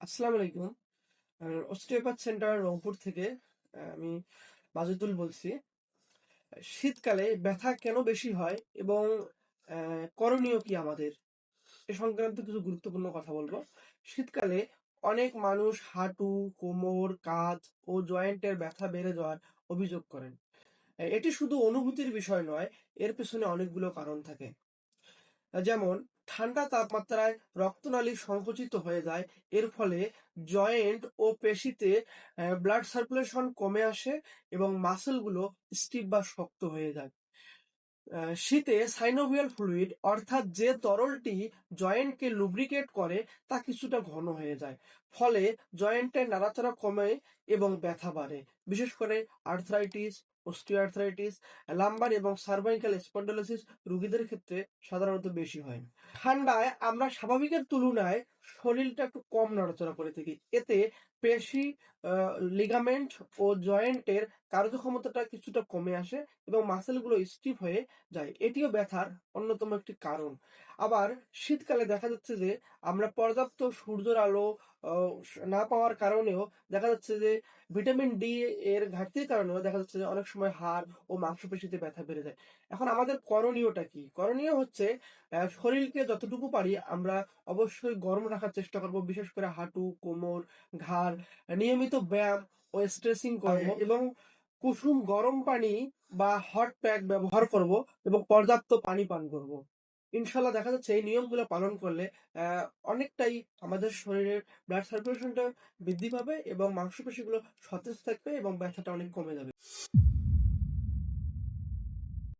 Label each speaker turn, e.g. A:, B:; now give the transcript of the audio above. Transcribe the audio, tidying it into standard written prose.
A: আসসালামু আলাইকুম। Osteopath centre Rangpur থেকে আমি মাজেদুল বলছি। শীতকালে ব্যথা কেন বেশি হয় এবং করণীয় কি আমাদের? এ সংক্রান্ত কিছু গুরুত্বপূর্ণ কথা বলবো। শীতকালে অনেক মানুষ হাঁটু, কোমর, কাঁধ ও জয়েন্টের ব্যথা বেড়ে যাওয়ার অভিযোগ করেন। এটি শুধু অনুভূতির বিষয় নয়, এর পেছনে অনেকগুলো কারণ থাকে। যেমন ঠান্ডা তাপমাত্রায় রক্তনালী সংকুচিত হয়ে যায়, এর ফলে জয়েন্ট ও পেশিতে ব্লাড সার্কুলেশন কমে আসে এবং মাসেলগুলো স্টিফ বা শক্ত হয়ে যায়। শীতে সাইনোভিয়াল ফ্লুইড অর্থাৎ যে তরলটি জয়েন্টকে লুব্রিকেট করে তা কিছুটা ঘন হয়ে যায়, ফলে জয়েন্টের নাড়াচাড়া কমে এবং ব্যথা বাড়ে। বিশেষ করে আর্থ্রাইটিস, অস্টিওআর্থ্রাইটিস, লাম্বার এবং সার্ভাইকাল স্পন্ডালোসিস রোগীদের ক্ষেত্রে সাধারণত বেশি হয়। ঠান্ডায় আমরা স্বাভাবিকের তুলনায় শরীরটা একটু কম নড়াচড়া করে থাকি, এতে পেশি, লিগামেন্ট ও জয়েন্টের কার্যক্ষমতাটা কিছুটা কমে আসে এবং মাসেলগুলো স্টিফ হয়ে যায়। এটিও ব্যথার অন্যতম একটি কারণ। আবার শীতকালে দেখা যাচ্ছে যে আমরা পর্যাপ্ত সূর্যের আলো না পাওয়ার কারণেও দেখা যাচ্ছে যে ভিটামিন ডি এর ঘাটতির কারণেও দেখা যাচ্ছে যে অনেক সময় হাড় ও মাংসপেশিতে ব্যথা বেড়ে যায়। এখন আমাদের করণীয়টা কি? করণীয় হচ্ছে শরীরকে যতটুকু পারি আমরা অবশ্যই গরম রাখার চেষ্টা করব। বিশেষ করে হাঁটু, কোমর, ঘাড়, নিয়মিত ব্যায়াম ও স্ট্রেচিং করব এবং কুসুম গরম পানি বা হট প্যাক ব্যবহার করব এবং পর্যাপ্ত পানি পান করব। ইনশাল্লাহ দেখা যাচ্ছে এই নিয়মগুলো পালন করলে অনেকটাই আমাদের শরীরের ব্লাড সার্কুলেশনটা বৃদ্ধি পাবে এবং মাংসপেশিগুলো সতেজ থাকবে এবং ব্যথাটা অনেক কমে যাবে।